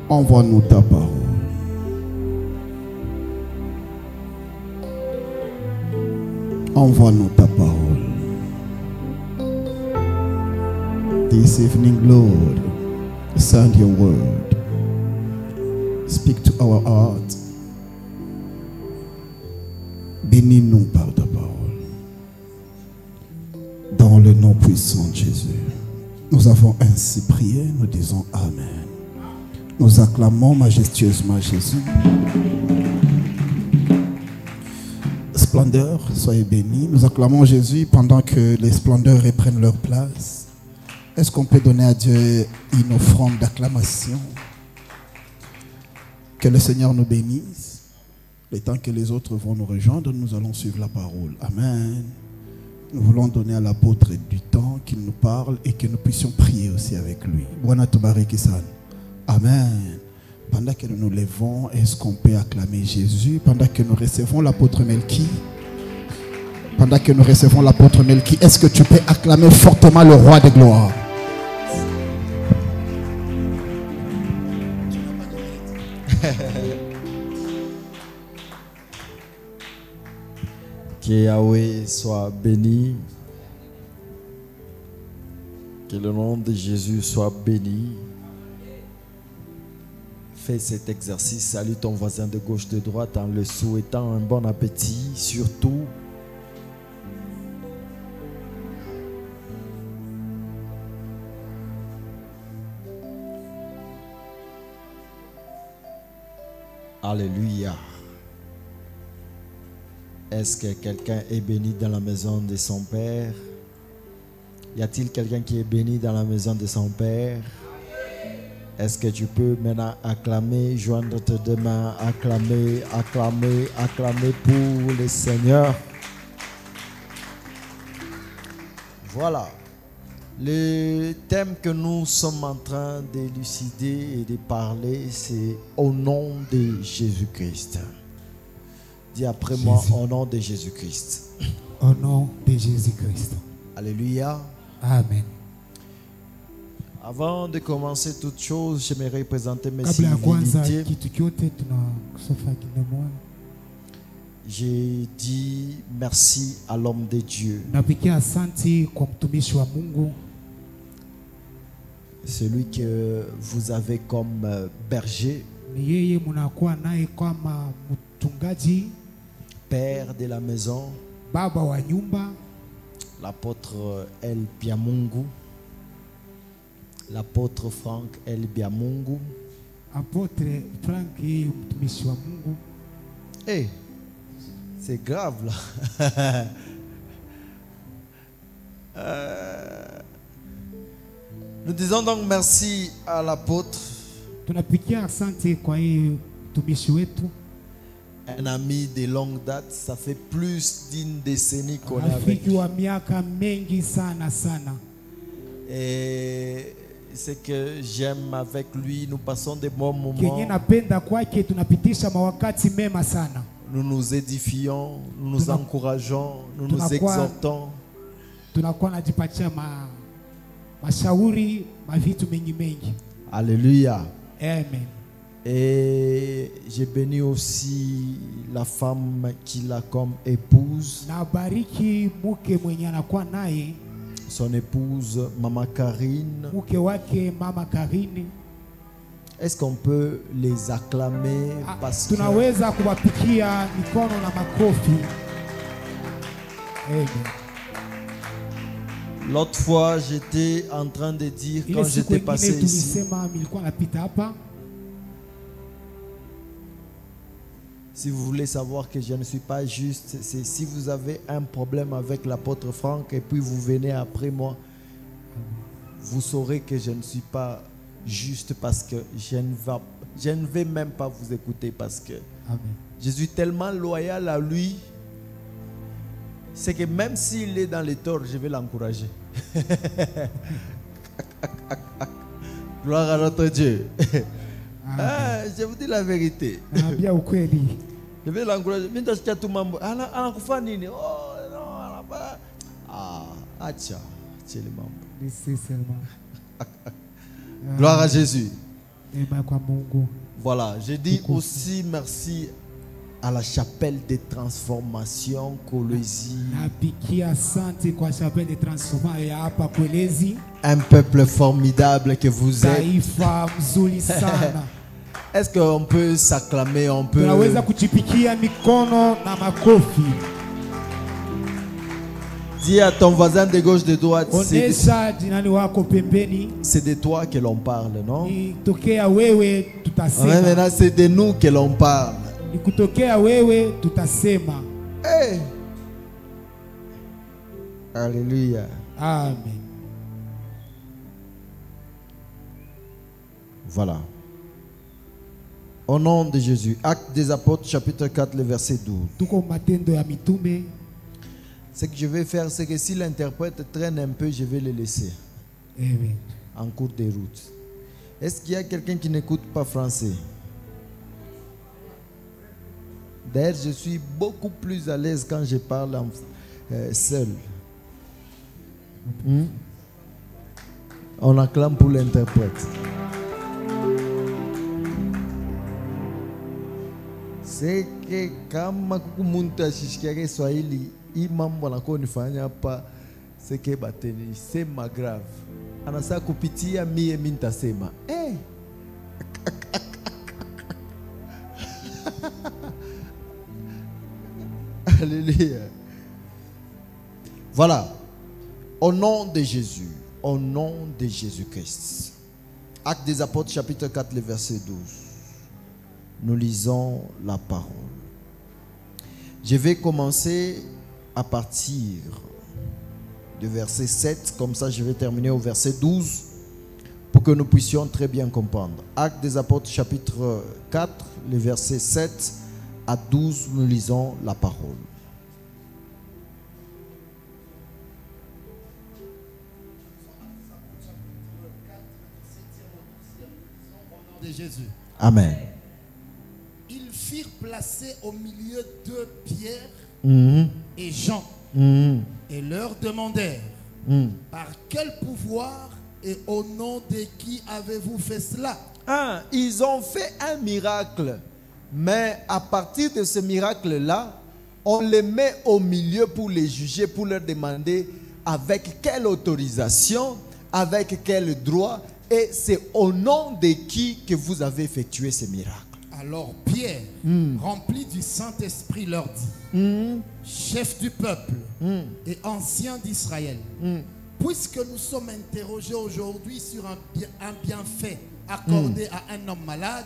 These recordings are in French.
Envoie-nous ta parole. Envoie-nous ta parole. This evening, Lord, send your word. Speak to our heart. Bénis-nous par ta parole. Dans le nom puissant de Jésus. Nous avons ainsi prié, nous disons Amen. Nous acclamons majestueusement Jésus. Splendeur, soyez bénis. Nous acclamons Jésus pendant que les splendeurs reprennent leur place. Est-ce qu'on peut donner à Dieu une offrande d'acclamation? Que le Seigneur nous bénisse. Le temps que les autres vont nous rejoindre, nous allons suivre la parole. Amen. Nous voulons donner à l'apôtre du temps qu'il nous parle et que nous puissions prier aussi avec lui. Bwana tubariki sana. Amen. Pendant que nous nous levons, est-ce qu'on peut acclamer Jésus? Pendant que nous recevons l'apôtre Melki, est-ce que tu peux acclamer fortement le roi des gloires? Que Yahweh soit béni. Que le nom de Jésus soit béni. Fais cet exercice. Salue ton voisin de gauche, de droite en le souhaitant un bon appétit. Surtout, alléluia. Est-ce que quelqu'un est béni dans la maison de son Père? Y a-t-il quelqu'un qui est béni dans la maison de son Père? Est-ce que tu peux maintenant acclamer, joindre tes deux mains, acclamer, acclamer, acclamer pour le Seigneur? Voilà. Le thème que nous sommes en train d'élucider et de parler, c'est au nom de Jésus-Christ. Dis après moi, au nom de Jésus-Christ. Au nom de Jésus-Christ. Alléluia. Amen. Avant de commencer toute chose, j'aimerais présenter mes civilités. J'ai dit merci à l'homme de Dieu. Celui que vous avez comme berger, père de la maison, l'apôtre El Biamungu, l'apôtre Frank El Biamungu. Apôtre Frank mtumishi wa Mungu. Hey, c'est grave là. Nous disons donc merci à l'apôtre. Tunapigia asante kwa hii mtumishi wetu. Un ami de longue date, ça fait plus d'une décennie qu'on est avec. Et ce que j'aime avec lui, nous passons des bons moments. Nous nous édifions, nous nous encourageons, nous nous exhortons. Alléluia. Amen. Et j'ai béni aussi la femme qu'il a comme épouse. Son épouse, Maman Karine. Est-ce qu'on peut les acclamer parce que l'autre fois j'étais en train de dire quand j'étais passé ici, si vous voulez savoir que je ne suis pas juste, c'est si vous avez un problème avec l'apôtre Franck et puis vous venez après moi, vous saurez que je ne suis pas juste parce que je ne vais même pas vous écouter parce que Amen. Je suis tellement loyal à lui, c'est que même s'il est dans les torts, je vais l'encourager. Gloire à notre Dieu. Ah, je vous dis la vérité. Je vais l'encourager. Gloire à Jésus. Neema kwa Mungu. Voilà, je dis aussi merci à la chapelle des transformations Kolwezi. Napikia asante kwa chapelle de transformation ya hapa Kolwezi. Un peuple formidable que vous êtes. Taifa mzuri sana. Est-ce qu'on peut s'acclamer, on peut... Tunaweza kujipikia mikono na makofi. Dis à ton voisin de gauche, de droite, Onesha jinani wako pembeni. c'est de toi que l'on parle, non? Ikitokea wewe tutasema. Maintenant, c'est de nous que l'on parle. Ikitokea wewe tutasema. Hey! Alléluia. Amen. Voilà. Au nom de Jésus. Actes des Apôtres, chapitre 4, le verset 12. Tuko Matendo ya Mitume. Ce que je vais faire, c'est que si l'interprète traîne un peu, je vais le laisser Amen. en cours de route. Est-ce qu'il y a quelqu'un qui n'écoute pas français? D'ailleurs, je suis beaucoup plus à l'aise quand je parle seul. On acclame pour l'interprète. C'est que kama kukumuntu ashishikiake Swahili, hii mambo anakuwa nifanya hapa seke bateni sema grave. Anasa kupitia mie mintasema. Alléluia. Voilà. Au nom de Jésus, au nom de Jésus-Christ. Actes des Apôtres, chapitre 4, le verset 12. Nous lisons la parole. Je vais commencer à partir du verset 7, comme ça je vais terminer au verset 12 pour que nous puissions très bien comprendre. Actes des Apôtres, chapitre 4, le verset 7 à 12, nous lisons la parole. De Jésus. Amen. Ils firent placer au milieu de Pierre Mhm. et Jean Mhm. et leur demandèrent Mhm. par quel pouvoir et au nom de qui avez-vous fait cela? Ah, ils ont fait un miracle. Mais à partir de ce miracle-là, on les met au milieu pour les juger, pour leur demander avec quelle autorisation, avec quel droit, et c'est au nom de qui que vous avez effectué ce miracle. Alors Pierre, rempli du Saint-Esprit, leur dit, chef du peuple et ancien d'Israël, puisque nous sommes interrogés aujourd'hui sur un bienfait accordé à un homme malade,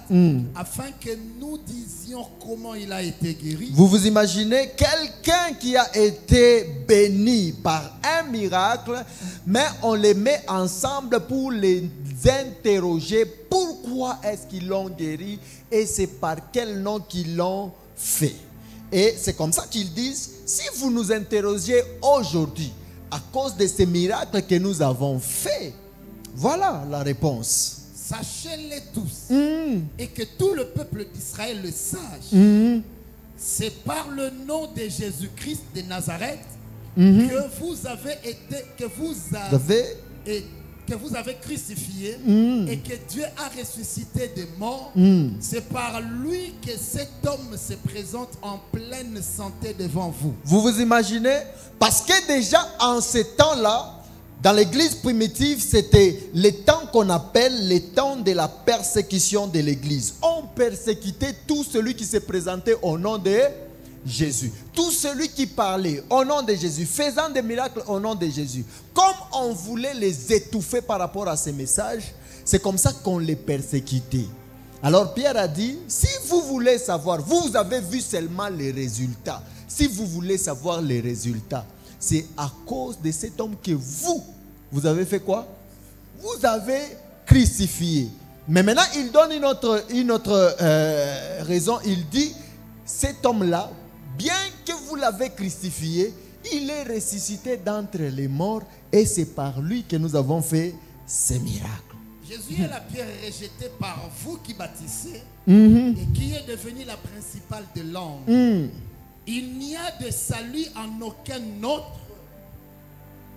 afin que nous disions comment il a été guéri. Vous vous imaginez quelqu'un qui a été béni par un miracle, mais on les met ensemble pour les interroger. Pourquoi est-ce qu'ils l'ont guéri et c'est par quel nom qu'ils l'ont fait? Et c'est comme ça qu'ils disent, si vous nous interrogez aujourd'hui à cause de ces miracles que nous avons faits, voilà la réponse. Sachez-les tous et que tout le peuple d'Israël le sache. C'est par le nom de Jésus-Christ de Nazareth que vous avez été, que vous avez crucifié et que Dieu a ressuscité des morts. C'est par lui que cet homme se présente en pleine santé devant vous. Vous vous imaginez? Parce que déjà en ce temps-là, dans l'église primitive, c'était le temps qu'on appelle le temps de la persécution de l'église. On persécutait tout celui qui se présentait au nom de Jésus. Tout celui qui parlait au nom de Jésus, faisant des miracles au nom de Jésus. Comme on voulait les étouffer par rapport à ces messages, c'est comme ça qu'on les persécutait. Alors Pierre a dit, si vous voulez savoir, vous avez vu seulement les résultats. Si vous voulez savoir les résultats, c'est à cause de cet homme que vous avez fait quoi? Vous avez crucifié. Mais maintenant, il donne une autre raison. Il dit, cet homme-là, bien que vous l'avez crucifié, il est ressuscité d'entre les morts et c'est par lui que nous avons fait ces miracles. Jésus est la pierre rejetée par vous qui bâtissez et qui est devenue la principale de l'angle. Il n'y a de salut en aucun autre.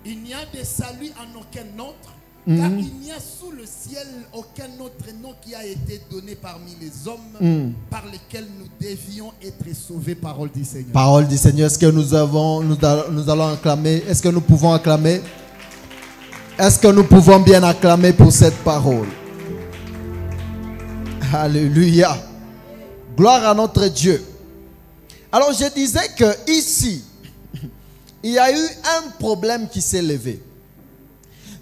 Il n'y a de salut en aucun autre, Car il n'y a sous le ciel aucun autre nom qui a été donné parmi les hommes par lesquels nous devions être sauvés. Parole du Seigneur. Parole du Seigneur. Est-ce que nous allons acclamer? Est-ce que nous pouvons acclamer? Est-ce que nous pouvons bien acclamer pour cette parole? Alléluia. Gloire à notre Dieu. Alors je disais que ici, il y a eu un problème qui s'est levé.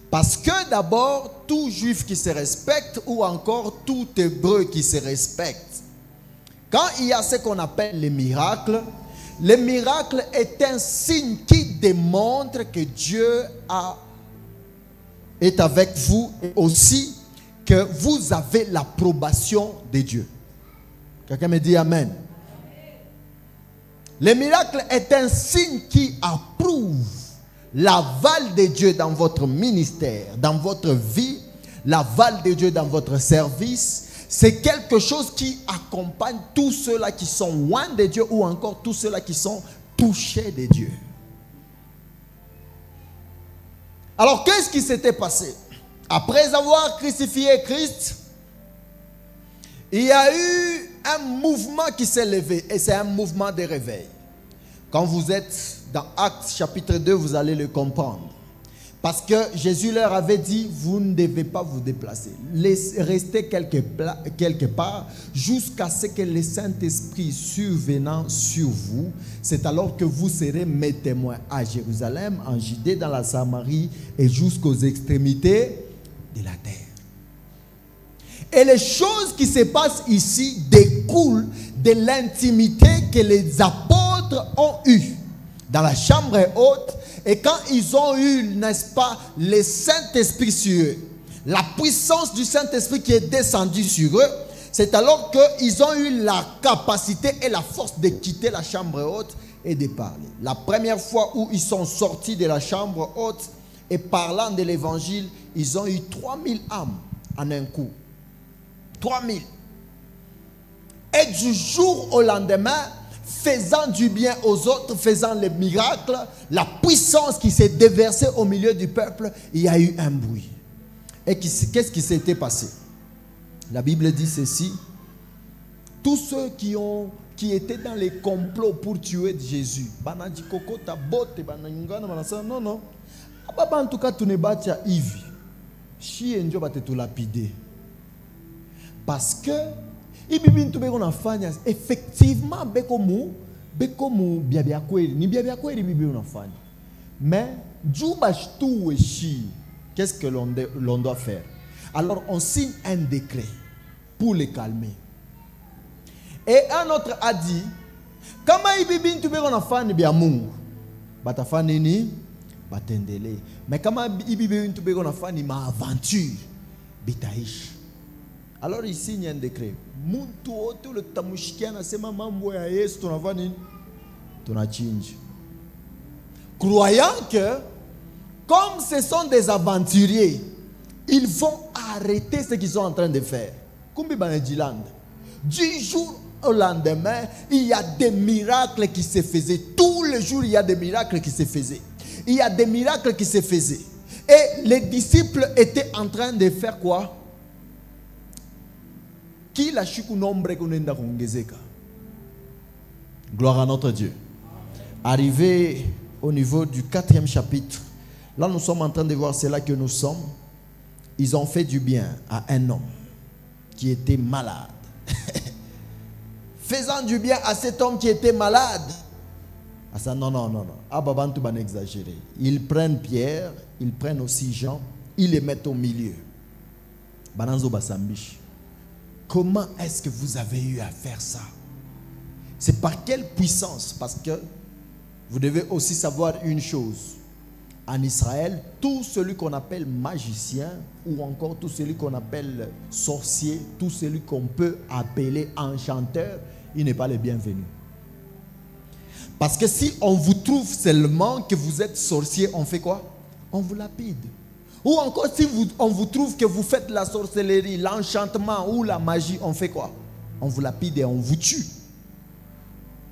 Parce que d'abord, tout juif qui se respecte ou encore tout hébreu qui se respecte, quand il y a ce qu'on appelle les miracles est un signe qui démontre que Dieu est avec vous et aussi que vous avez l'approbation de Dieu. Quelqu'un me dit Amen. Le miracle est un signe qui approuve l'aval de Dieu dans votre ministère, dans votre vie, l'aval de Dieu dans votre service. C'est quelque chose qui accompagne tous ceux-là qui sont loin de Dieu ou encore tous ceux-là qui sont touchés de Dieu. Alors, qu'est-ce qui s'était passé? Après avoir crucifié Christ, il y a eu un mouvement qui s'est levé et c'est un mouvement de réveil. Quand vous êtes dans Actes chapitre 2, vous allez le comprendre. Parce que Jésus leur avait dit, vous ne devez pas vous déplacer. Restez quelque part jusqu'à ce que le Saint-Esprit survenant sur vous, c'est alors que vous serez mes témoins à Jérusalem, en Judée, dans la Samarie et jusqu'aux extrémités de la terre. Et les choses qui se passent ici découlent de l'intimité que les apôtres ont eue dans la chambre haute. Et quand ils ont eu, n'est-ce pas, le Saint-Esprit sur eux, la puissance du Saint-Esprit qui est descendue sur eux, c'est alors qu'ils ont eu la capacité et la force de quitter la chambre haute et de parler. La première fois où ils sont sortis de la chambre haute et parlant de l'évangile, ils ont eu 3000 âmes en un coup. 3000. Et du jour au lendemain, faisant du bien aux autres, faisant les miracles, la puissance qui s'est déversée au milieu du peuple, il y a eu un bruit. Et qu'est-ce qui s'était passé? La Bible dit ceci: tous ceux qui étaient dans les complots pour tuer Jésus, non, non. En tout cas, tu ne bats pas Yves. Chi et Dieu va te lapider. Parce que effectivement, mais qu'est-ce que l'on doit faire? Alors on signe un décret pour les calmer. Et un autre a dit, comment mais comment aventure. Alors il signe un décret. Croyant que, comme ce sont des aventuriers, ils vont arrêter ce qu'ils sont en train de faire. Du jour au lendemain, il y a des miracles qui se faisaient. Tous les jours, il y a des miracles qui se faisaient. Il y a des miracles qui se faisaient. Et les disciples étaient en train de faire quoi? Gloire à notre Dieu. Arrivé au niveau du 4e chapitre, là nous sommes en train de voir, c'est là que nous sommes. Ils ont fait du bien à un homme qui était malade. Faisant du bien à cet homme qui était malade. Ah ça, non. Ababantu ban exagéré. Ils prennent Pierre, ils prennent aussi Jean, ils les mettent au milieu. Bananzo basambish. Comment est-ce que vous avez eu à faire ça? C'est par quelle puissance? Parce que vous devez aussi savoir une chose. En Israël, tout celui qu'on appelle magicien ou encore tout celui qu'on appelle sorcier, tout celui qu'on peut appeler enchanteur, il n'est pas le bienvenu. Parce que si on vous trouve seulement que vous êtes sorcier, on fait quoi? On vous lapide. Ou encore si on vous trouve que vous faites la sorcellerie, l'enchantement ou la magie, on fait quoi? On vous lapide et on vous tue.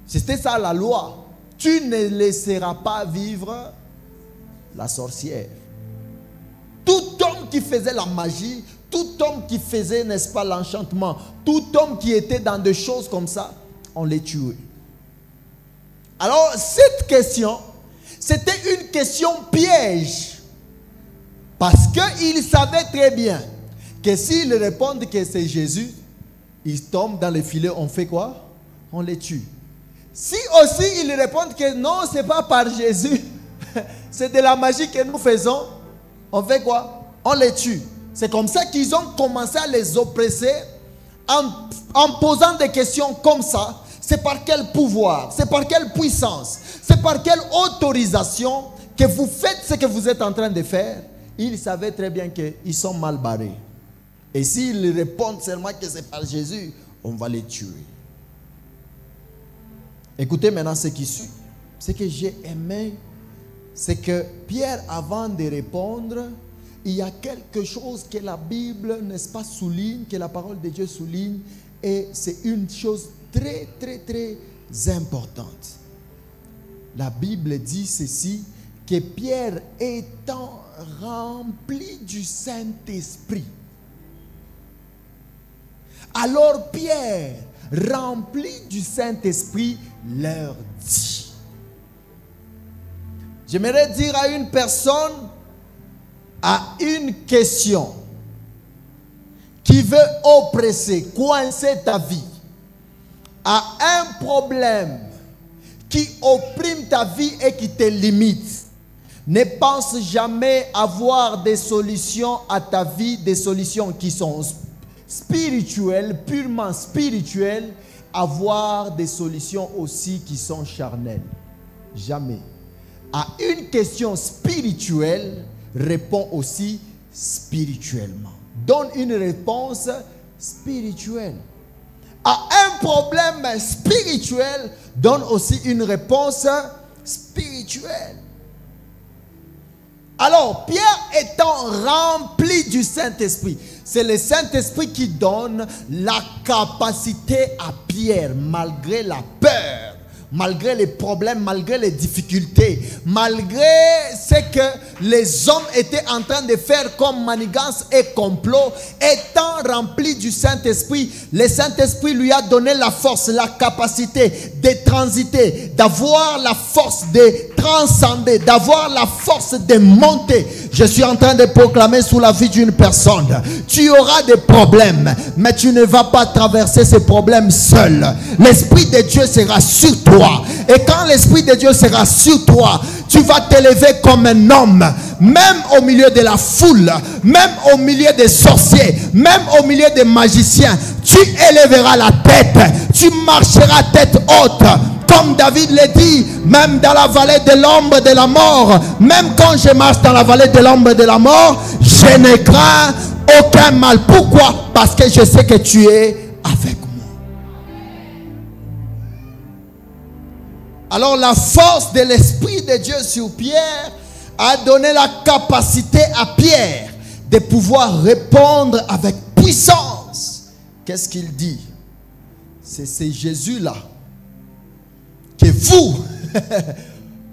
C'était ça la loi. Tu ne laisseras pas vivre la sorcière. Tout homme homme qui faisait la magie, tout homme qui faisait, n'est-ce pas, l'enchantement, tout homme qui était dans des choses comme ça, on les tuait. Alors, cette question, c'était une question piège. Parce qu'ils savaient très bien que s'ils répondent que c'est Jésus, ils tombent dans le filet, on fait quoi? On les tue. Si aussi ils répondent que non, ce n'est pas par Jésus, c'est de la magie que nous faisons, on fait quoi? On les tue. C'est comme ça qu'ils ont commencé à les oppresser en posant des questions comme ça. C'est par quel pouvoir? C'est par quelle puissance? C'est par quelle autorisation que vous faites ce que vous êtes en train de faire? Ils savaient très bien qu'ils sont mal barrés. Et s'ils répondent seulement que c'est par Jésus, on va les tuer. Écoutez maintenant ce qui suit. Ce que j'ai aimé, c'est que Pierre, avant de répondre, il y a quelque chose que la Bible, n'est-ce pas, souligne, que la parole de Dieu souligne, et c'est une chose très, très, très importante. La Bible dit ceci, que Pierre étant rempli du Saint-Esprit. Alors Pierre, rempli du Saint-Esprit, leur dit. J'aimerais dire à une personne, à une question qui veut oppresser, coincer ta vie, à un problème qui opprime ta vie et qui te limite. Ne pense jamais avoir des solutions à ta vie, des solutions qui sont spirituelles, purement spirituelles, avoir des solutions aussi qui sont charnelles. Jamais. À une question spirituelle, réponds aussi spirituellement. Donne une réponse spirituelle. À un problème spirituel, donne aussi une réponse spirituelle. Alors, Pierre étant rempli du Saint-Esprit, c'est le Saint-Esprit qui donne la capacité à Pierre, malgré la peur, malgré les problèmes, malgré les difficultés, malgré ce que les hommes étaient en train de faire comme manigance et complot, étant rempli du Saint-Esprit, le Saint-Esprit lui a donné la force, la capacité de transiter, d'avoir la force de transcender, d'avoir la force de monter. Je suis en train de proclamer sous la vie d'une personne, tu auras des problèmes, mais tu ne vas pas traverser ces problèmes seul. L'Esprit de Dieu sera sur toi. Et quand l'Esprit de Dieu sera sur toi, tu vas t'élever comme un homme, même au milieu de la foule, même au milieu des sorciers, même au milieu des magiciens. Tu élèveras la tête, tu marcheras tête haute. Comme David l'a dit, même dans la vallée de l'ombre de la mort, même quand je marche dans la vallée de l'ombre de la mort, je ne crains aucun mal. Pourquoi? Parce que je sais que tu es avec moi. Alors la force de l'Esprit de Dieu sur Pierre a donné la capacité à Pierre de pouvoir répondre avec puissance. Qu'est-ce qu'il dit? C'est Jésus-là que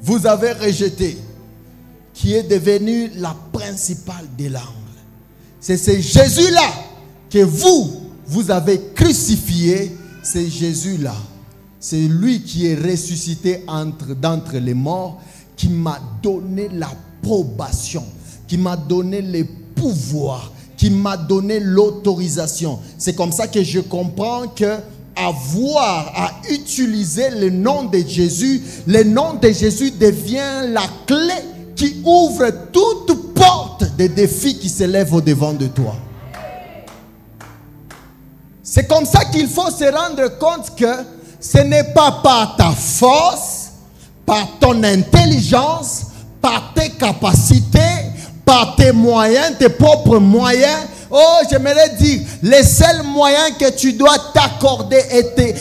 vous avez rejeté, qui est devenu la principale de l'angle. C'est ce Jésus-là que vous avez crucifié. C'est Jésus-là. C'est lui qui est ressuscité d'entre les morts, qui m'a donné l'approbation, qui m'a donné le pouvoir, qui m'a donné l'autorisation. C'est comme ça que je comprends que avoir à utiliser le nom de Jésus, le nom de Jésus devient la clé qui ouvre toute porte des défis qui s'élèvent au-devant de toi. C'est comme ça qu'il faut se rendre compte que ce n'est pas par ta force, par ton intelligence, par tes capacités, par tes moyens, tes propres moyens. Oh, j'aimerais dire, les seuls moyens que tu dois t'accorder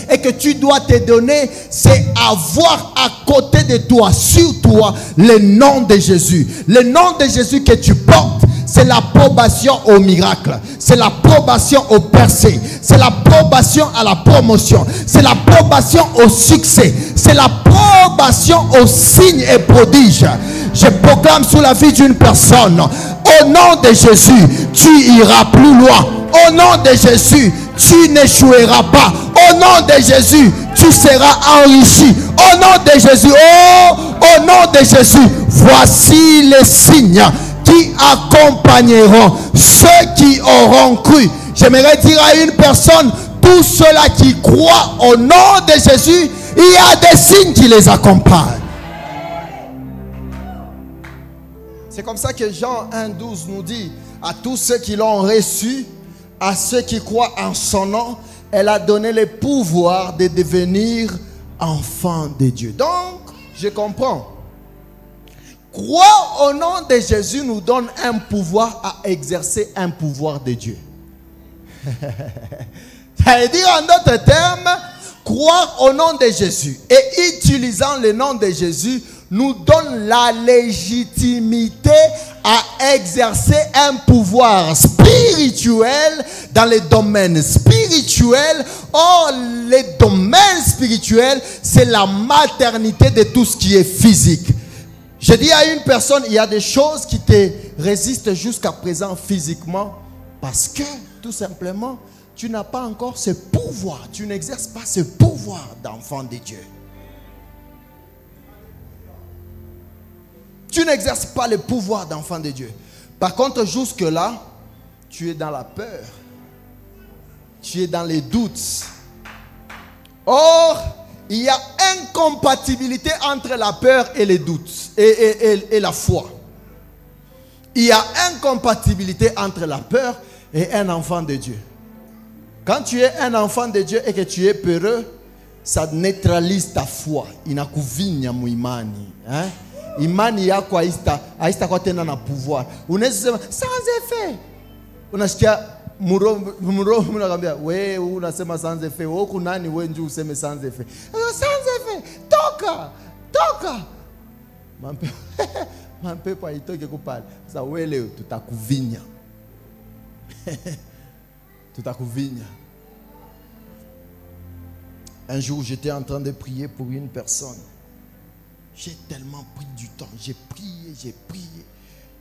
et que tu dois te donner, c'est avoir à côté de toi, sur toi, le nom de Jésus. Le nom de Jésus que tu portes, c'est l'approbation au miracle, c'est l'approbation au percé, c'est l'approbation à la promotion, c'est l'approbation au succès, c'est l'approbation aux signes et prodiges. Je proclame sous la vie d'une personne, Au nom de Jésus, tu iras plus loin. Au nom de Jésus, tu n'échoueras pas. Au nom de Jésus, tu seras enrichi. Au nom de Jésus, au nom de Jésus, voici les signes qui accompagneront ceux qui auront cru. J'aimerais dire à une personne, tous ceux-là qui croient au nom de Jésus, il y a des signes qui les accompagnent. C'est comme ça que Jean 1,12 nous dit, à tous ceux qui l'ont reçu, à ceux qui croient en son nom, elle a donné le pouvoir de devenir enfants de Dieu. Donc, je comprends. Croire au nom de Jésus nous donne un pouvoir à exercer un pouvoir de Dieu. Ça veut dire en d'autres termes, croire au nom de Jésus et utilisant le nom de Jésus nous donne la légitimité à exercer un pouvoir spirituel dans les domaines spirituels. Or, les domaines spirituels, c'est la maternité de tout ce qui est physique. Je dis à une personne, il y a des choses qui te résistent jusqu'à présent physiquement parce que, tout simplement, tu n'as pas encore ce pouvoir. Tu n'exerces pas ce pouvoir d'enfant de Dieu. Tu n'exerces pas le pouvoir d'enfant de Dieu. Par contre, jusque-là, tu es dans la peur. Tu es dans les doutes. Or, il y a incompatibilité entre la peur et les doutes et la foi. Il y a incompatibilité entre la peur et un enfant de Dieu. Quand tu es un enfant de Dieu et que tu es peureux, ça neutralise ta foi. Inakuvinya muimani. Imani yako haista kwa tena na pouvoir. Unaweza sema sans effet. Unasikia muro mnakwambia wewe unasema sans effet. Wewe kunani wewe ndio useme sans effet. Sans effet. Toka. Mampepo haitoki kupale. Sasa wewe leo tutakuvinya. Tutakuvinya. Un jour, j'étais en train de prier pour une personne. J'ai tellement pris du temps. J'ai prié.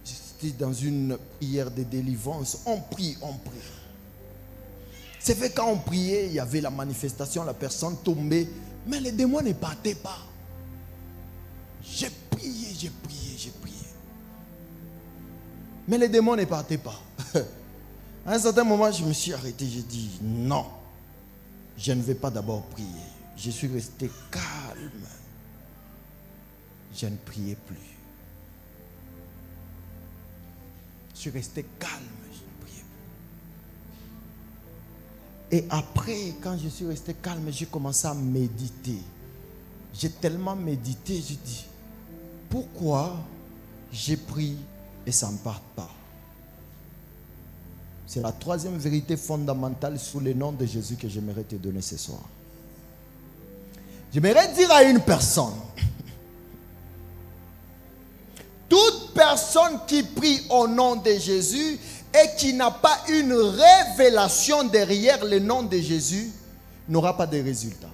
J'étais dans une prière de délivrance. On prie. C'est fait quand on priait, il y avait la manifestation, la personne tombait, mais les démons ne partaient pas. J'ai prié. Mais les démons ne partaient pas. À un certain moment, je me suis arrêté. J'ai dit non. Je ne vais pas d'abord prier. Je suis resté calme. Je ne priais plus. Je suis resté calme. Je ne priais plus. Et après, quand je suis resté calme, j'ai commencé à méditer. J'ai tellement médité, j'ai dit, pourquoi j'ai prié et ça ne part pas? C'est la troisième vérité fondamentale sous le nom de Jésus que j'aimerais te donner ce soir. J'aimerais dire à une personne, toute personne qui prie au nom de Jésus et qui n'a pas une révélation derrière le nom de Jésus n'aura pas de résultat.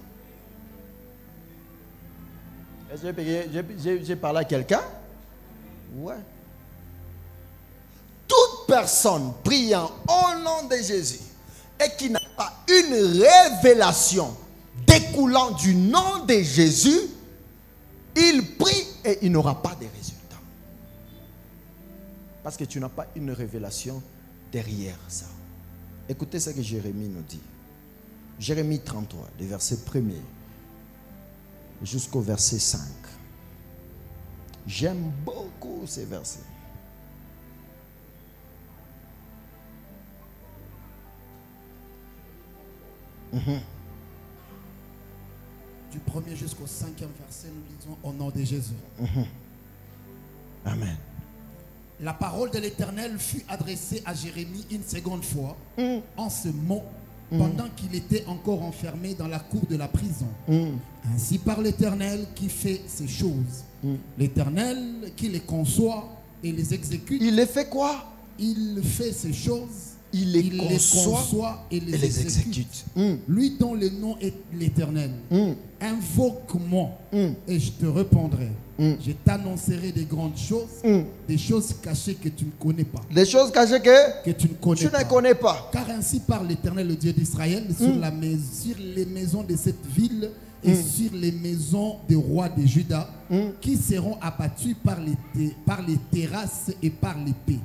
Est-ce que j'ai parlé à quelqu'un? Ouais. Toute personne priant au nom de Jésus et qui n'a pas une révélation découlant du nom de Jésus, il prie et il n'aura pas de résultat. Parce que tu n'as pas une révélation derrière ça. Écoutez ce que Jérémie nous dit. Jérémie 33, le verset 1er jusqu'au verset 5. J'aime beaucoup ces versets. Du 1er jusqu'au 5e verset, nous lisons au nom de Jésus. Amen. La parole de l'Éternel fut adressée à Jérémie une seconde fois en ce mot pendant qu'il était encore enfermé dans la cour de la prison. Ainsi par l'Éternel qui fait ces choses. L'Éternel qui les conçoit et les exécute. Il les fait quoi? Il fait ces choses il les conçoit et les exécute. Lui dont le nom est l'Éternel. Invoque-moi et je te répondrai. Je t'annoncerai des grandes choses, des choses cachées que tu ne connais pas. Des choses cachées que tu ne connais pas. Car ainsi parle l'Éternel, le Dieu d'Israël, sur les maisons de cette ville et sur les maisons des rois de Juda qui seront abattus par les terrasses et par l'épée.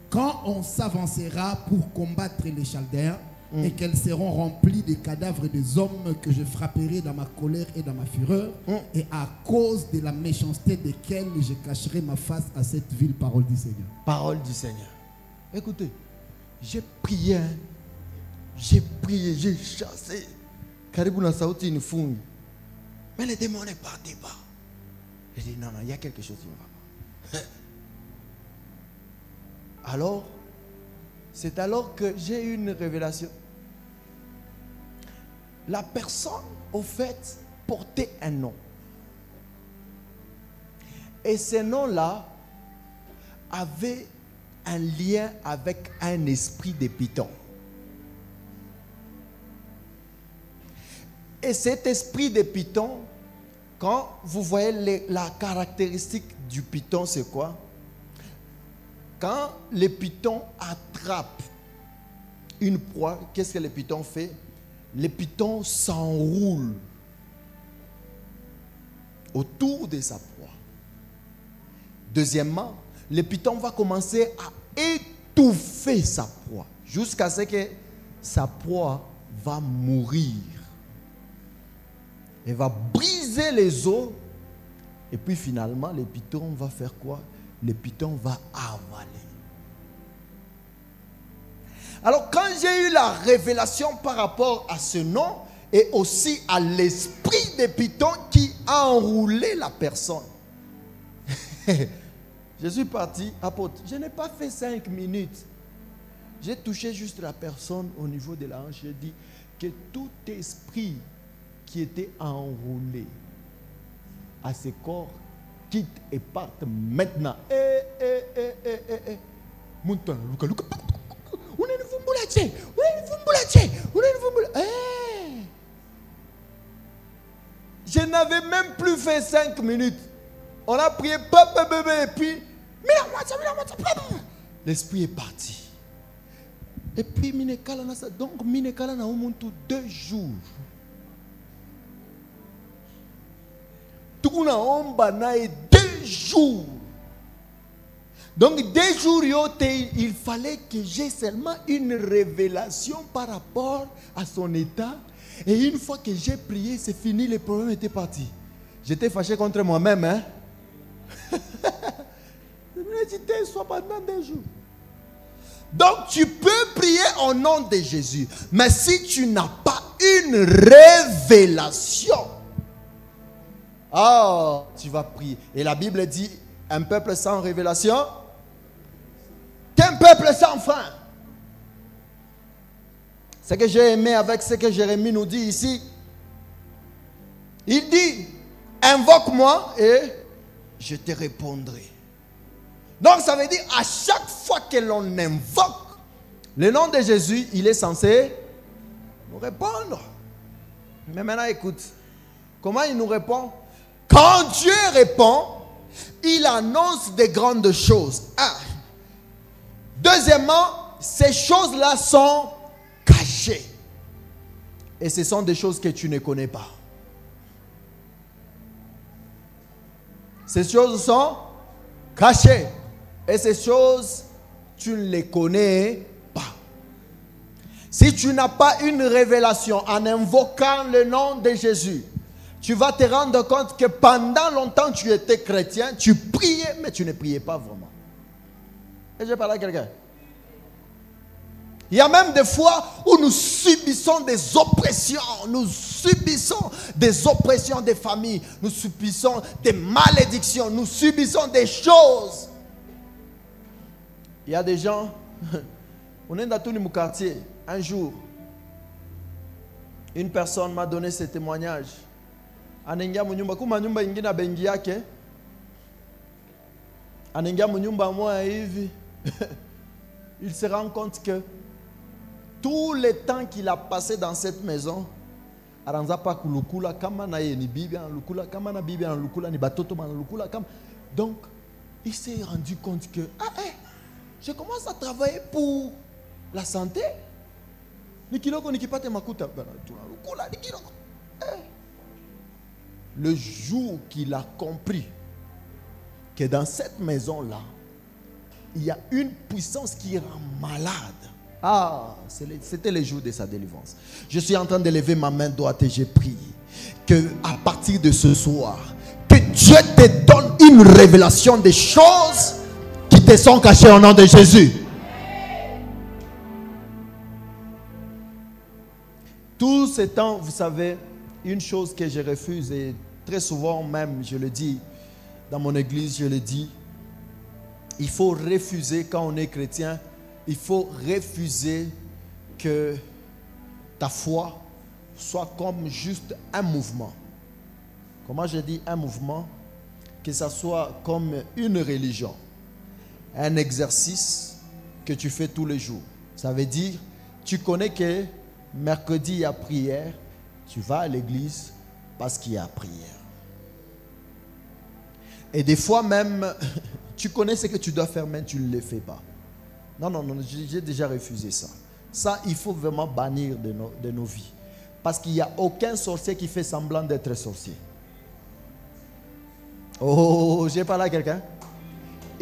Quand on s'avancera pour combattre les Chaldéens et qu'elles seront remplies des cadavres des hommes que je frapperai dans ma colère et dans ma fureur et à cause de la méchanceté desquels je cacherai ma face à cette ville, parole du Seigneur. Parole du Seigneur. Écoutez, j'ai prié, j'ai chassé. Karibou sauti une fouille. Mais le démon n'est parti pas. J'ai dit non, il y a quelque chose qui ne va pas. Alors, c'est alors que j'ai eu une révélation. La personne, au fait, portait un nom. Et ce nom-là avait un lien avec un esprit de python. Et cet esprit de python, quand vous voyez la caractéristique du python, c'est quoi? Quand le python attrape une proie, qu'est-ce que le python fait? Le python s'enroule autour de sa proie. Deuxièmement, le python va commencer à étouffer sa proie jusqu'à ce que sa proie va mourir. Il va briser les os et puis finalement le python va faire quoi? Le python va avaler. Alors quand j'ai eu la révélation par rapport à ce nom et aussi à l'esprit de python qui a enroulé la personne, je suis parti, apôtre, je n'ai pas fait 5 minutes. J'ai touché juste la personne au niveau de la hanche. J'ai dit que tout esprit qui était enroulé à ce corps quitte et parte maintenant. Je n'avais même plus fait 5 minutes. On a prié, papa bébé, et puis l'esprit est parti. Et puis donc Minekala na omuntu 2 jours. Tout na omba na 2 jours. Donc 2 jours il fallait que j'ai seulement une révélation par rapport à son état. Et une fois que j'ai prié, c'est fini, le problème était parti. J'étais fâché contre moi-même, hein. Je me suis dit, soit pendant 2 jours. Donc tu peux prier au nom de Jésus. Mais si tu n'as pas une révélation, tu vas prier. Et la Bible dit, un peuple sans révélation, qu'un peuple sans fin. Ce que j'ai aimé avec ce que Jérémie nous dit ici, il dit, invoque-moi et je te répondrai. Donc ça veut dire, à chaque fois que l'on invoque le nom de Jésus, il est censé nous répondre. Mais maintenant écoute, comment il nous répond? Quand Dieu répond, il annonce des grandes choses. Deuxièmement, ces choses-là sont cachées. Et ce sont des choses que tu ne connais pas. Ces choses sont cachées. Et ces choses, tu ne les connais pas. Si tu n'as pas une révélation en invoquant le nom de Jésus, tu vas te rendre compte que pendant longtemps tu étais chrétien, tu priais, mais tu ne priais pas vraiment. Et je parle à quelqu'un. Il y a même des fois où nous subissons des oppressions. Nous subissons des oppressions des familles. Nous subissons des malédictions. Nous subissons des choses. Il y a des gens, on est dans tout le quartier. Un jour, une personne m'a donné ce témoignage. Anengia munyumba kuma nyumba ingine bengi yake. Anengia munyumba moja hivi. Il se rend compte que tout le temps qu'il a passé dans cette maison, donc il s'est rendu compte que je commence à travailler pour la santé. Le jour qu'il a compris que dans cette maison-là, il y a une puissance qui rend malade. C'était le jour de sa délivrance. Je suis en train de lever ma main droite et j'ai prié que à partir de ce soir, que Dieu te donne une révélation des choses qui te sont cachées au nom de Jésus. Tout ce temps, vous savez, une chose que je refuse, et très souvent même, je le dis, dans mon église, je le dis, il faut refuser, quand on est chrétien, il faut refuser que ta foi soit comme juste un mouvement. Comment je dis un mouvement? Que ça soit comme une religion, un exercice que tu fais tous les jours. Ça veut dire, tu connais que mercredi il y a prière, tu vas à l'église parce qu'il y a prière. Et des fois même, tu connais ce que tu dois faire, mais tu ne le fais pas. Non, j'ai déjà refusé ça. Ça, il faut vraiment bannir de nos vies. Parce qu'il n'y a aucun sorcier qui fait semblant d'être sorcier. Oh, j'ai parlé à quelqu'un?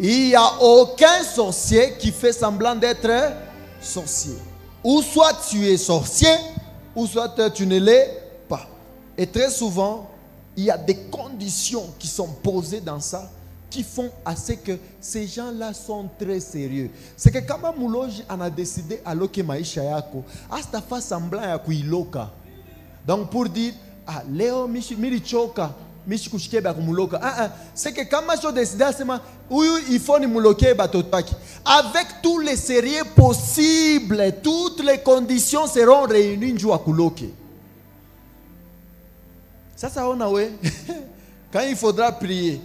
Il n'y a aucun sorcier qui fait semblant d'être sorcier. Ou soit tu es sorcier, ou soit tu ne l'es pas. Et très souvent, il y a des conditions qui sont posées dans ça, qui font assez que ces gens-là sont très sérieux. C'est que quand Mouloji en a décidé à loke maisha yako, hasta fa semblant ya kuiloka. Donc pour dire, leo milichoka, mishikushikeba kumuloka. C'est que quand je décide à ce moment, il faut ni mouloke batotaki. Avec tous les sérieux possibles, toutes les conditions seront réunies njou kuloke. Ça on a ouais. Quand il faudra prier,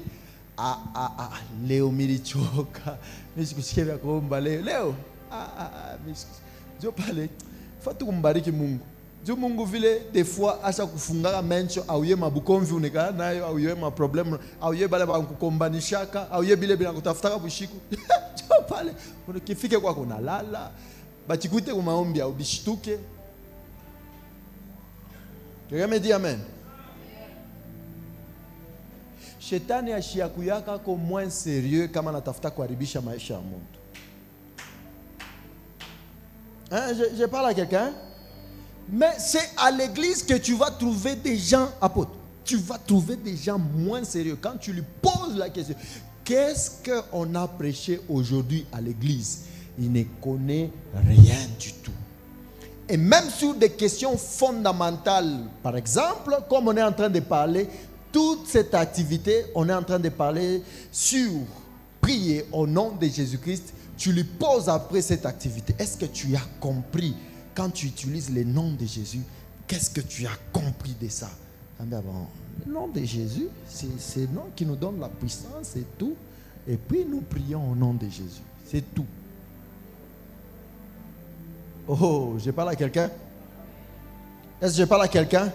Léo milichoka, mishikushikeba komba Léo. Je parle. Faut tout kumbariki Mungu. Dieu Mungu vile des fois acha kufunga mencho auye mabukomvi uneka nayo auye ma problem auye bale ba kukombanishaka auye bile bila kutafuta bushiku. Jo pale ukifike kwa kuna lala bachikute kwa maombi au bishtuke. Quelqu'un me dit amen. Shetani ashiyakuyaka ko moins sérieux kama natafuta kuharibisha maisha ya mtu. Je parle à quelqu'un. Mais c'est à l'église que tu vas trouver des gens apôtres. Tu vas trouver des gens moins sérieux. Quand tu lui poses la question, qu'est-ce qu'on a prêché aujourd'hui à l'église? Il ne connaît rien du tout. Et même sur des questions fondamentales, par exemple, comme on est en train de parler, toute cette activité, on est en train de parler sur prier au nom de Jésus-Christ. Tu lui poses après cette activité, est-ce que tu as compris? Quand tu utilises le nom de Jésus, qu'est-ce que tu as compris de ça? Le nom de Jésus, c'est le nom qui nous donne la puissance, c'est tout. Et puis nous prions au nom de Jésus. C'est tout. Oh, je parle à quelqu'un? Est-ce que je parle à quelqu'un?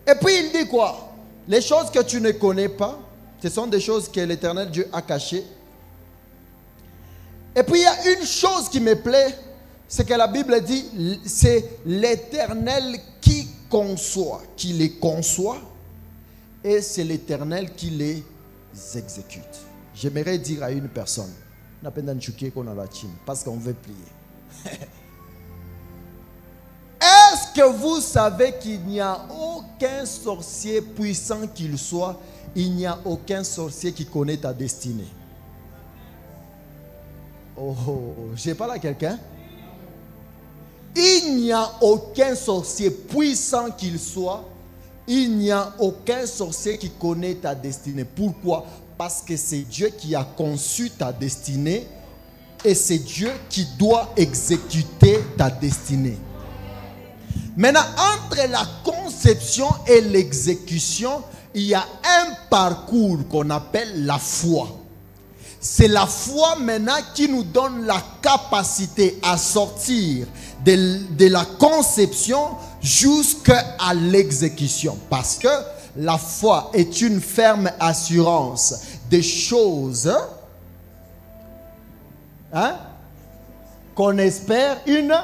Et puis il dit quoi? Les choses que tu ne connais pas, ce sont des choses que l'Éternel Dieu a cachées. Et puis il y a une chose qui me plaît, c'est que la Bible dit, c'est l'Éternel qui conçoit, qui les conçoit, et c'est l'Éternel qui les exécute. J'aimerais dire à une personne, parce qu'on veut prier. Est-ce que vous savez qu'il n'y a aucun sorcier puissant qu'il soit, il n'y a aucun sorcier qui connaît ta destinée? Oh, je parle à quelqu'un. Il n'y a aucun sorcier puissant qu'il soit. Il n'y a aucun sorcier qui connaît ta destinée. Pourquoi? Parce que c'est Dieu qui a conçu ta destinée et c'est Dieu qui doit exécuter ta destinée. Maintenant, entre la conception et l'exécution, il y a un parcours qu'on appelle la foi. C'est la foi maintenant qui nous donne la capacité à sortir de la conception jusqu'à l'exécution. Parce que la foi est une ferme assurance des choses qu'on espère, une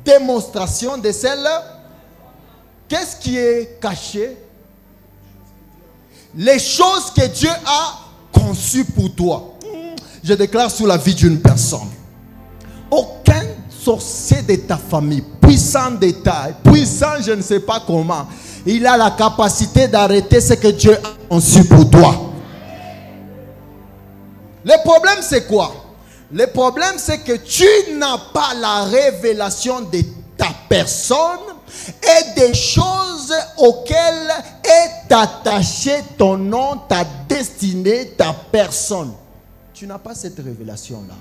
démonstration de celle. Qu'est-ce qui est caché? Les choses que Dieu a conçues pour toi. Je déclare sur la vie d'une personne. Aucun sorcier de ta famille, puissant de taille, puissant je ne sais pas comment, il a la capacité d'arrêter ce que Dieu a conçu pour toi. Le problème c'est quoi? Le problème c'est que tu n'as pas la révélation de ta personne et des choses auxquelles est attaché ton nom, ta destinée, ta personne. Tu n'as pas cette révélation-là.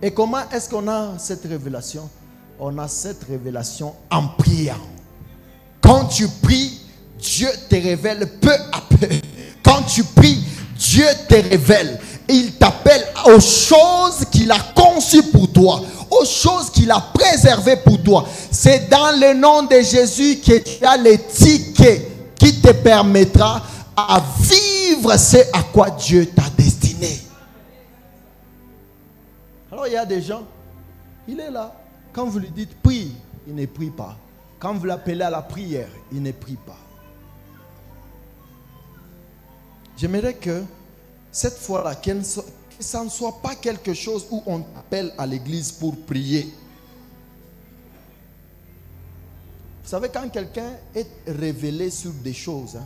Et comment est-ce qu'on a cette révélation? On a cette révélation en priant. Quand tu pries, Dieu te révèle peu à peu. Quand tu pries, Dieu te révèle. Il t'appelle aux choses qu'il a conçues pour toi, aux choses qu'il a préservées pour toi. C'est dans le nom de Jésus que tu as les tickets qui te permettra à vivre ce à quoi Dieu t'a destiné. Alors il y a des gens, il est là. Quand vous lui dites prie, il ne prie pas. Quand vous l'appelez à la prière, il ne prie pas. J'aimerais que cette fois-là, que ça ne soit pas quelque chose où on appelle à l'église pour prier. Vous savez, quand quelqu'un est révélé sur des choses,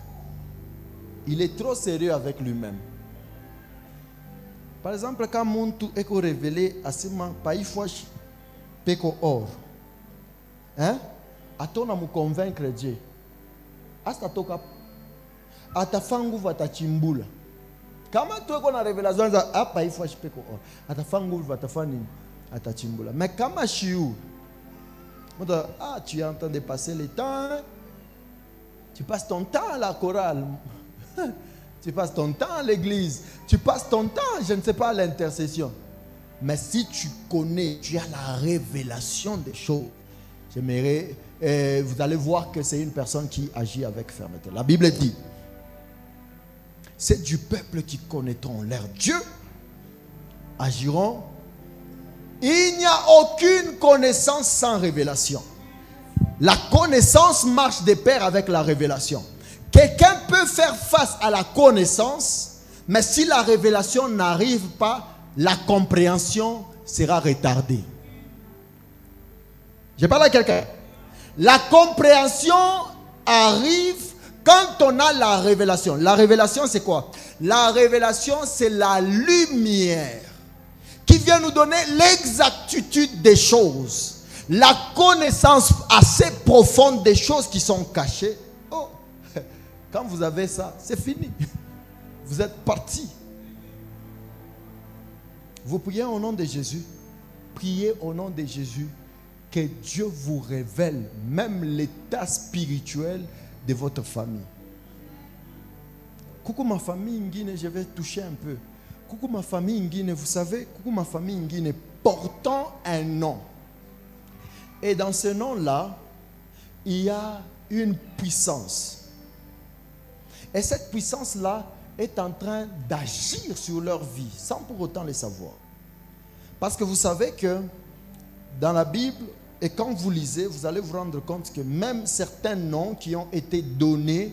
il est trop sérieux avec lui-même. Par exemple, quand Muntu est révélé à ce moment, pas il faut péco or. Atona mu convaincre Dieu. Asta toka atafangu vatachimbula. Kama tu eko na révélation za hapa il faut péco or. Atafangu vatafani atachimbula. Mais kama shiu. Tu es en train de passer le temps. Tu passes ton temps à la chorale. Tu passes ton temps à l'église. Tu passes ton temps, je ne sais pas, à l'intercession. Mais si tu connais, tu as la révélation des choses. J'aimerais, vous allez voir que c'est une personne qui agit avec fermeté. La Bible dit, c'est du peuple qui connaîtront leur Dieu, agiront. Il n'y a aucune connaissance sans révélation. La connaissance marche de pair avec la révélation. Quelqu'un peut faire face à la connaissance, mais si la révélation n'arrive pas, la compréhension sera retardée. Je parle à quelqu'un. La compréhension arrive quand on a la révélation. La révélation, c'est quoi? La révélation, c'est la lumière qui vient nous donner l'exactitude des choses. La connaissance assez profonde des choses qui sont cachées. Oh, quand vous avez ça, c'est fini. Vous êtes parti. Vous priez au nom de Jésus. Priez au nom de Jésus. Que Dieu vous révèle même l'état spirituel de votre famille. Coucou ma famille Nguine, je vais toucher un peu. Coucou ma famille Nguine, vous savez, coucou ma famille Nguine, portant un nom. Et dans ce nom-là, il y a une puissance. Et cette puissance-là est en train d'agir sur leur vie, sans pour autant le savoir. Parce que vous savez que dans la Bible, et quand vous lisez, vous allez vous rendre compte que même certains noms qui ont été donnés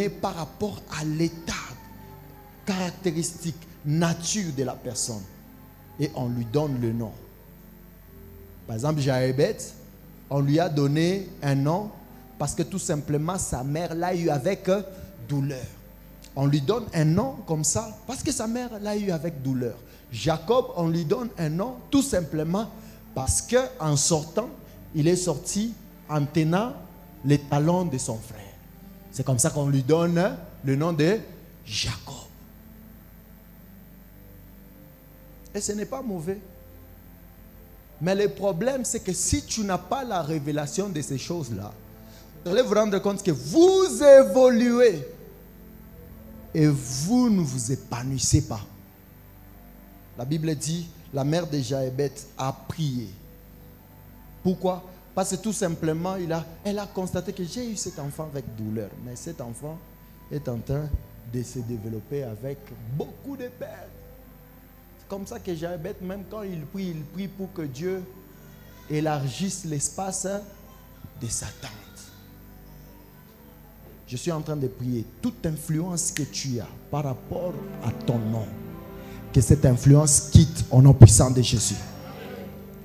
par rapport à l'état caractéristique, nature de la personne. Et on lui donne le nom. Par exemple, Jaébet, on lui a donné un nom parce que tout simplement sa mère l'a eu avec douleur. On lui donne un nom comme ça parce que sa mère l'a eu avec douleur. Jacob, on lui donne un nom tout simplement parce qu'en sortant, il est sorti en tenant les talons de son frère. C'est comme ça qu'on lui donne le nom de Jacob. Et ce n'est pas mauvais. Mais le problème, c'est que si tu n'as pas la révélation de ces choses-là, vous allez vous rendre compte que vous évoluez. et vous ne vous épanouissez pas. La Bible dit, la mère de Jochebed a prié. Pourquoi? Parce que tout simplement, elle a constaté que j'ai eu cet enfant avec douleur. Mais cet enfant est en train de se développer avec beaucoup de peine. C'est comme ça que Jochebed, même quand il prie pour que Dieu élargisse l'espace de sa tente. Je suis en train de prier. Toute influence que tu as par rapport à ton nom, que cette influence quitte au nom puissant de Jésus.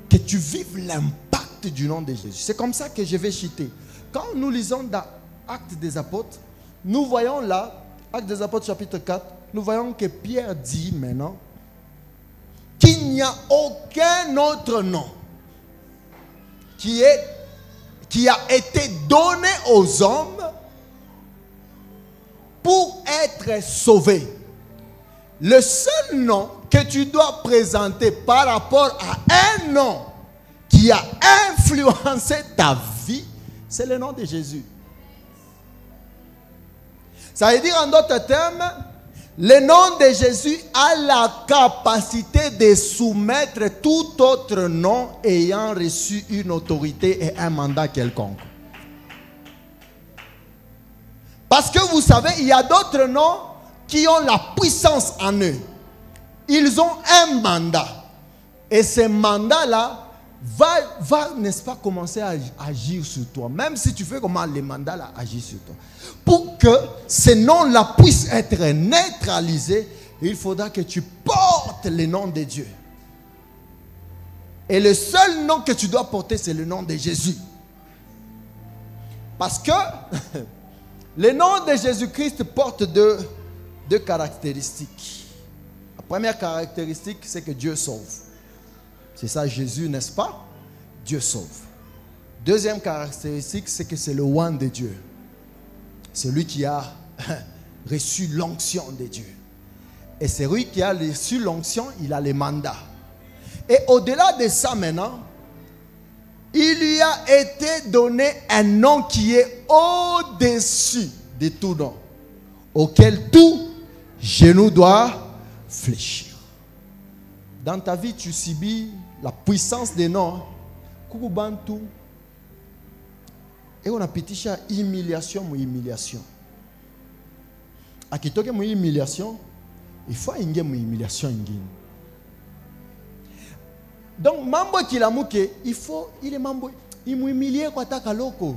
Que tu vives l'impact du nom de Jésus. C'est comme ça que je vais citer. Quand nous lisons dans Actes des Apôtres, nous voyons là, Actes des Apôtres chapitre 4, nous voyons que Pierre dit maintenant qu'il n'y a aucun autre nom qui a été donné aux hommes pour être sauvé. Le seul nom que tu dois présenter par rapport à un nom qui a influencé ta vie, c'est le nom de Jésus. Ça veut dire en d'autres termes, le nom de Jésus a la capacité de soumettre tout autre nom ayant reçu une autorité et un mandat quelconque. Parce que vous savez, il y a d'autres noms qui ont la puissance en eux. Ils ont un mandat. Et ce mandat-là va n'est-ce pas, commencer à agir sur toi. Même si tu fais comment le mandat là agit sur toi. Pour que ce nom-là puisse être neutralisé, il faudra que tu portes le nom de Dieu. Et le seul nom que tu dois porter, c'est le nom de Jésus. Parce que le nom de Jésus-Christ porte deux caractéristiques. La première caractéristique, c'est que Dieu sauve. C'est ça Jésus, n'est-ce pas? Dieu sauve. Deuxième caractéristique, c'est que c'est le roi de Dieu. Celui qui a reçu l'onction de Dieu. Et celui qui a reçu l'onction, il a les mandats. Et au-delà de ça maintenant, il lui a été donné un nom qui est au-dessus de tout nom, auquel tout genou doit fléchir. Dans ta vie, tu subis la puissance des noms. Kukubantu. Et on a pétiché humiliation ou humiliation. À qui toque mon humiliation, il faut une humiliation. Donc, mambo qui l'a mouké, il est mambo, il m'humilie quoi ta kaloko.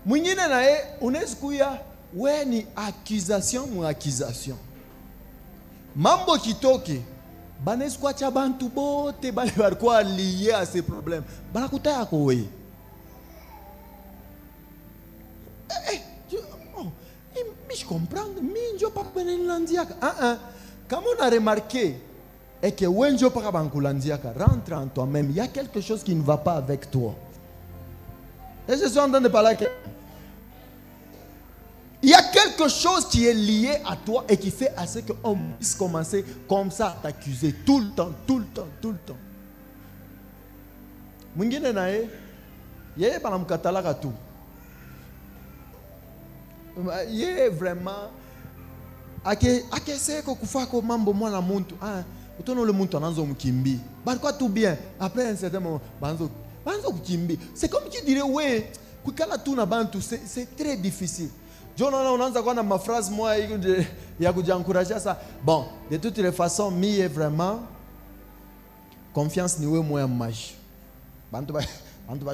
Mwingine nae, unesikuya, ouais ni accusation ou accusation. Mambo qui toque, banesikuwa cha bantu bote bale barikuwa lié à ces problèmes. Banakuta yako we. Mais je comprends, mais je ne peux pas l'andiaka. Comme on a remarqué, et que Wenjo Parabankulandiaka rentre en toi-même, il y a quelque chose qui ne va pas avec toi. Et je suis en train de parler. Il y a quelque chose qui est lié à toi et qui fait à ce qu'on puisse commencer comme ça à t'accuser tout le temps, tout le temps, tout le temps. Mwingine nae, yeye banamkatalaka tout. Yeye vraiment akese ko kufako mambo mwana muntu. Utono le muntu ananzo mkimbi. Barikwa tout bien. Après un certain moment, banzo mkimbi. C'est comme qui dirait ouais, kukala tout na bantu, c'est très difficile. Jonana unaanza kuwa na maphrase moja ya kujiencourager ça. Bon, de toutes les façons, mi est vraiment confiance ni wewe moya maji. Bantu ba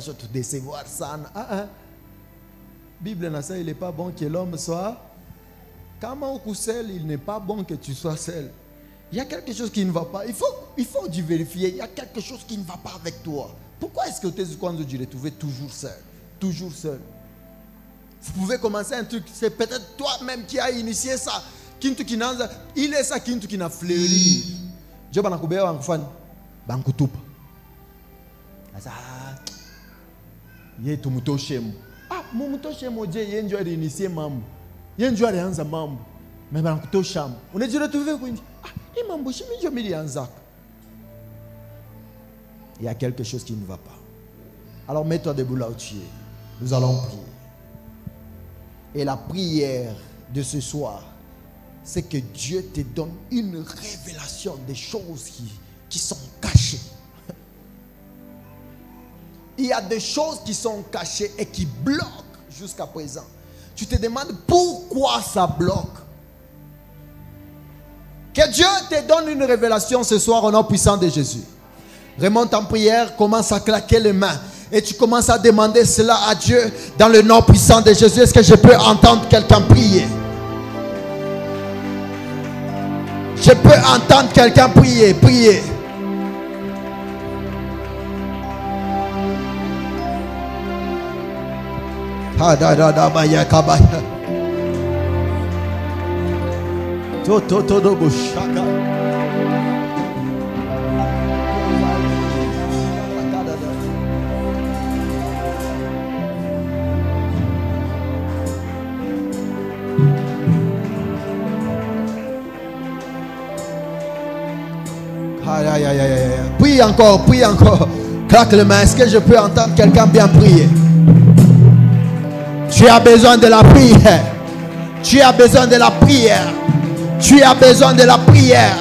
te décevoir sana. Bible na ça, il n'est pas bon que l'homme soit comment au seul, il n'est pas bon que tu sois seul. Il y a quelque chose qui ne va pas. Il faut vérifier. Il y a quelque chose qui ne va pas avec toi. Pourquoi est-ce que tu es retrouvé toujours seul? Toujours seul. Vous pouvez commencer un truc. C'est peut-être toi-même qui a initié ça. Il est ça qui n'a fleuri. Dieu va nous faire un bankutupa. Yé tumuto shemu. Mumuto shemu Dieu yenjo a initié mamu. Yenjo a réanza mamu. Mais bankuto sham. On est retrouvé quoi? Il y a quelque chose qui ne va pas. Alors mets-toi debout là où tu es. Nous allons prier. Et la prière de ce soir, c'est que Dieu te donne une révélation des choses qui sont cachées. Il y a des choses qui sont cachées et qui bloquent jusqu'à présent. Tu te demandes pourquoi ça bloque. Que Dieu te donne une révélation ce soir au nom puissant de Jésus. Remonte en prière, commence à claquer les mains. Et tu commences à demander cela à Dieu dans le nom puissant de Jésus. Est-ce que je peux entendre quelqu'un prier? Je peux entendre quelqu'un prier, prier. Prie encore, prie encore. Claque les mains. Est-ce que je peux entendre quelqu'un bien prier? Tu as besoin de la prière. Tu as besoin de la prière. Tu as besoin de la prière.